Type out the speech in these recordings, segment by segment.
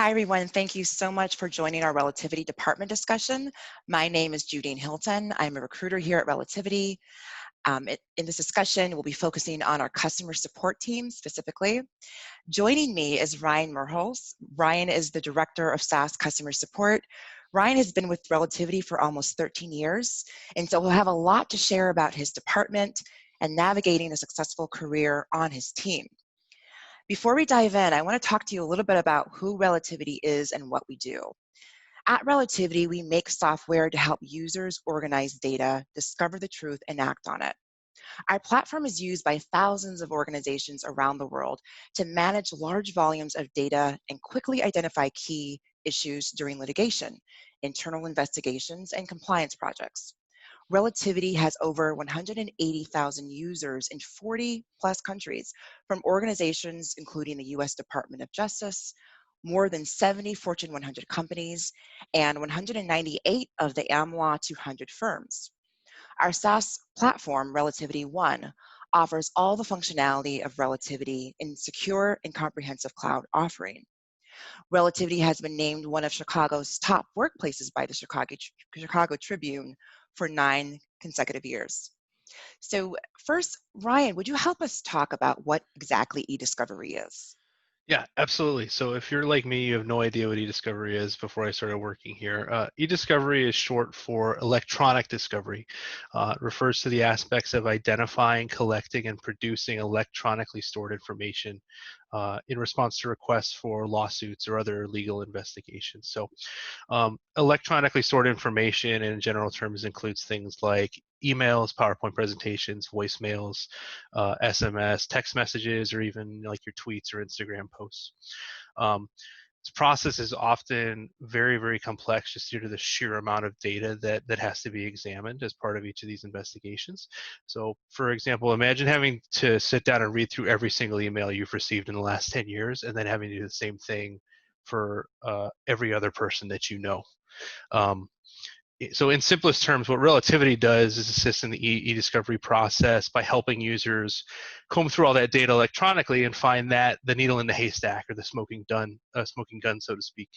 Hi, everyone. Thank you so much for joining our Relativity Department discussion. My name is Judine Hilton. I'm a recruiter here at Relativity. In this discussion, we'll be focusing on our customer support team specifically. Joining me is Ryan Merholz. Ryan is the Director of SaaS Customer Support. Ryan has been with Relativity for almost 13 years, and so he'll have a lot to share about his department and navigating a successful career on his team. Before we dive in, I want to talk to you a little bit about who Relativity is and what we do. At Relativity, we make software to help users organize data, discover the truth, and act on it. Our platform is used by thousands of organizations around the world to manage large volumes of data and quickly identify key issues during litigation, internal investigations, and compliance projects. Relativity has over 180,000 users in 40 plus countries, from organizations including the US Department of Justice, more than 70 Fortune 100 companies, and 198 of the AmLaw 200 firms. Our SaaS platform, Relativity One, offers all the functionality of Relativity in secure and comprehensive cloud offering. Relativity has been named one of Chicago's top workplaces by the Chicago Tribune for 9 consecutive years. So first, Ryan, would you help us talk about what exactly eDiscovery is? Yeah, absolutely. So if you're like me, you have no idea what eDiscovery is before I started working here. eDiscovery is short for electronic discovery. It refers to the aspects of identifying, collecting, and producing electronically stored information in response to requests for lawsuits or other legal investigations. So electronically stored information in general terms includes things like emails, PowerPoint presentations, voicemails, SMS, text messages, or even like your tweets or Instagram posts. Um, this process is often very, very complex just due to the sheer amount of data that has to be examined as part of each of these investigations. So, for example, imagine having to sit down and read through every single email you've received in the last 10 years and then having to do the same thing for every other person that you know. Um, so in simplest terms, what Relativity does is assist in the e-discovery process by helping users comb through all that data electronically and find that the needle in the haystack, or the smoking gun, so to speak.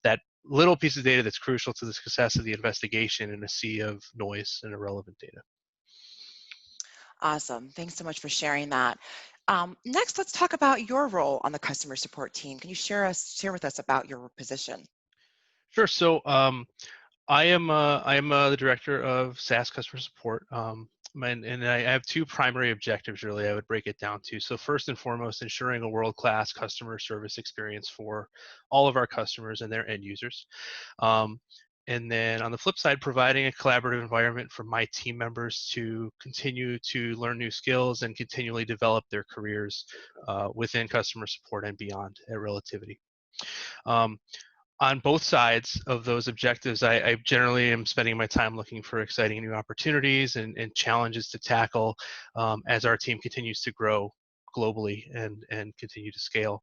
That little piece of data that's crucial to the success of the investigation in a sea of noise and irrelevant data. Awesome. Thanks so much for sharing that. Next, let's talk about your role on the customer support team. Can you share with us about your position? Sure. So I am the director of SaaS customer support. And I have two primary objectives, really, I would break it down to. So first and foremost, ensuring a world-class customer service experience for all of our customers and their end users. Um, and then on the flip side, providing a collaborative environment for my team members to continue to learn new skills and continually develop their careers within customer support and beyond at Relativity. Um, on both sides of those objectives, I generally am spending my time looking for exciting new opportunities and challenges to tackle as our team continues to grow globally and continue to scale.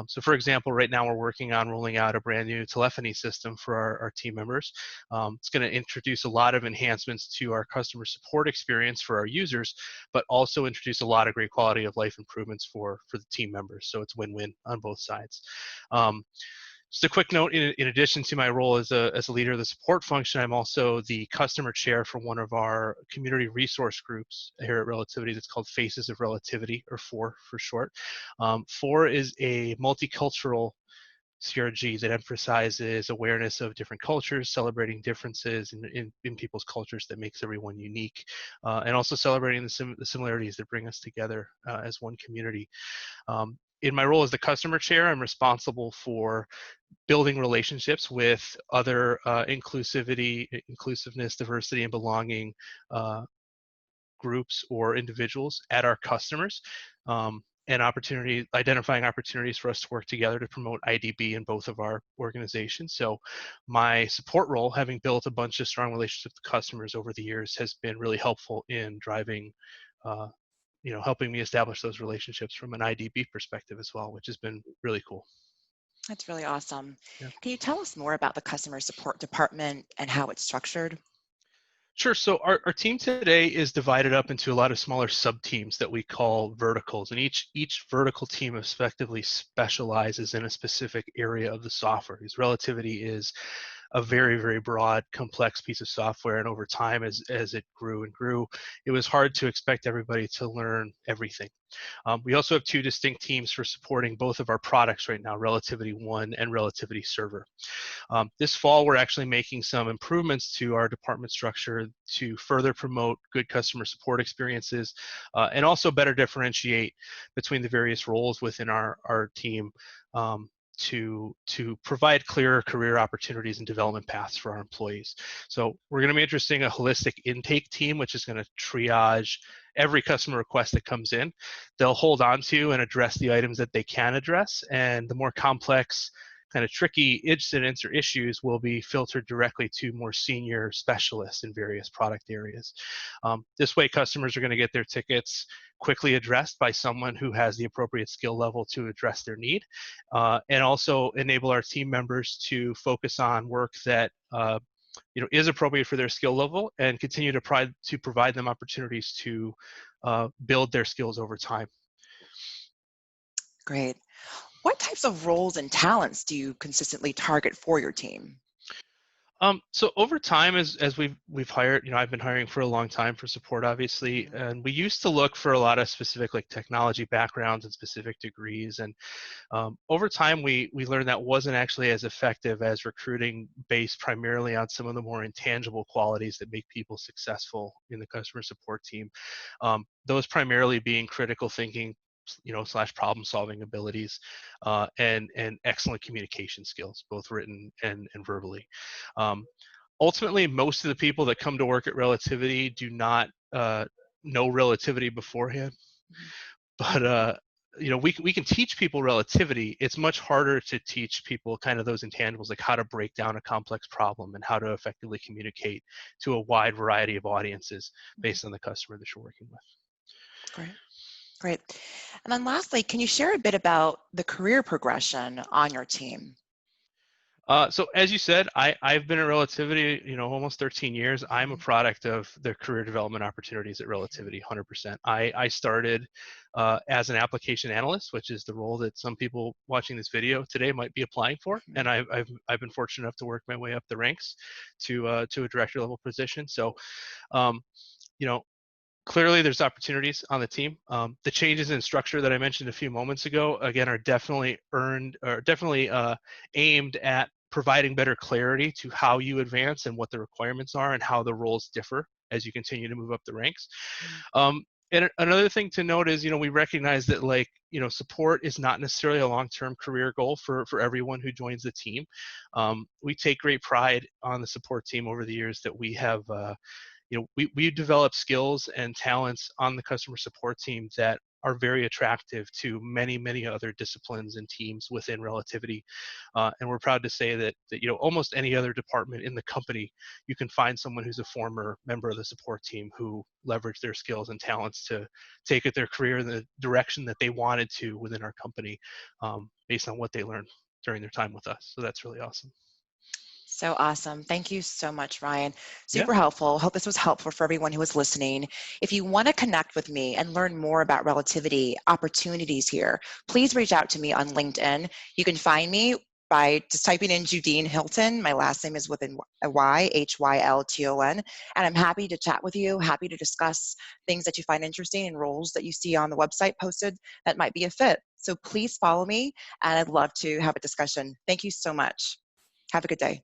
So for example, right now we're working on rolling out a brand new telephony system for our team members. It's going to introduce a lot of enhancements to our customer support experience for our users, but also introduce a lot of great quality of life improvements for the team members. So it's win-win on both sides. Just a quick note, in addition to my role as a leader of the support function, I'm also the customer chair for one of our community resource groups here at Relativity that's called Faces of Relativity, or FOR for short. FOR is a multicultural CRG that emphasizes awareness of different cultures, celebrating differences in people's cultures that makes everyone unique, and also celebrating the similarities that bring us together as one community. In my role as the customer chair, I'm responsible for building relationships with other inclusiveness, diversity, and belonging groups or individuals at our customers, and identifying opportunities for us to work together to promote IDB in both of our organizations. So my support role, having built a bunch of strong relationships with customers over the years, has been really helpful in driving helping me establish those relationships from an IDB perspective as well, which has been really cool. That's really awesome. Yeah. Can you tell us more about the customer support department and how it's structured? Sure. So our team today is divided up into a lot of smaller sub teams that we call verticals, and each vertical team effectively specializes in a specific area of the software. Because Relativity is a very, very broad, complex piece of software, and over time, as it grew and grew, it was hard to expect everybody to learn everything. We also have two distinct teams for supporting both of our products right now, Relativity One and Relativity Server. This fall, we're actually making some improvements to our department structure to further promote good customer support experiences and also better differentiate between the various roles within our team to provide clearer career opportunities and development paths for our employees. So we're going to be introducing a holistic intake team, which is going to triage every customer request that comes in. They'll hold on to and address the items that they can address, and the more complex kind of tricky incidents or issues will be filtered directly to more senior specialists in various product areas. This way, customers are going to get their tickets quickly addressed by someone who has the appropriate skill level to address their need, and also enable our team members to focus on work that is appropriate for their skill level and continue to provide them opportunities to build their skills over time. Great. What types of roles and talents do you consistently target for your team? So over time, as we've hired, I've been hiring for a long time for support, obviously, and we used to look for a lot of specific like technology backgrounds and specific degrees, and over time we learned that wasn't actually as effective as recruiting based primarily on some of the more intangible qualities that make people successful in the customer support team. Those primarily being critical thinking, slash problem solving abilities, and excellent communication skills, both written and verbally. Um, Ultimately, most of the people that come to work at Relativity do not know Relativity beforehand, but we can teach people Relativity. It's much harder to teach people kind of those intangibles, like how to break down a complex problem and how to effectively communicate to a wide variety of audiences based on the customer that you're working with. Great. Great. And then lastly, can you share a bit about the career progression on your team? So as you said, I've been at Relativity, almost 13 years. I'm a product of the career development opportunities at Relativity, 100%. I started as an application analyst, which is the role that some people watching this video today might be applying for, and I've been fortunate enough to work my way up the ranks to a director level position. So, um, you know, clearly there's opportunities on the team. The changes in structure that I mentioned a few moments ago, again, are definitely aimed at providing better clarity to how you advance and what the requirements are and how the roles differ as you continue to move up the ranks. And another thing to note is, we recognize that support is not necessarily a long-term career goal for everyone who joins the team. We take great pride on the support team over the years that we have we develop skills and talents on the customer support team that are very attractive to many, many other disciplines and teams within Relativity. And we're proud to say that almost any other department in the company, you can find someone who's a former member of the support team who leveraged their skills and talents to take their career in the direction that they wanted to within our company, based on what they learned during their time with us. So that's really awesome. So awesome. Thank you so much, Ryan. Yeah. Super helpful. Hope this was helpful for everyone who was listening. If you want to connect with me and learn more about Relativity opportunities here, please reach out to me on LinkedIn. You can find me by just typing in Judine Hilton. My last name is with a Y, Hylton. And I'm happy to chat with you, happy to discuss things that you find interesting and roles that you see on the website posted that might be a fit. So please follow me, and I'd love to have a discussion. Thank you so much. Have a good day.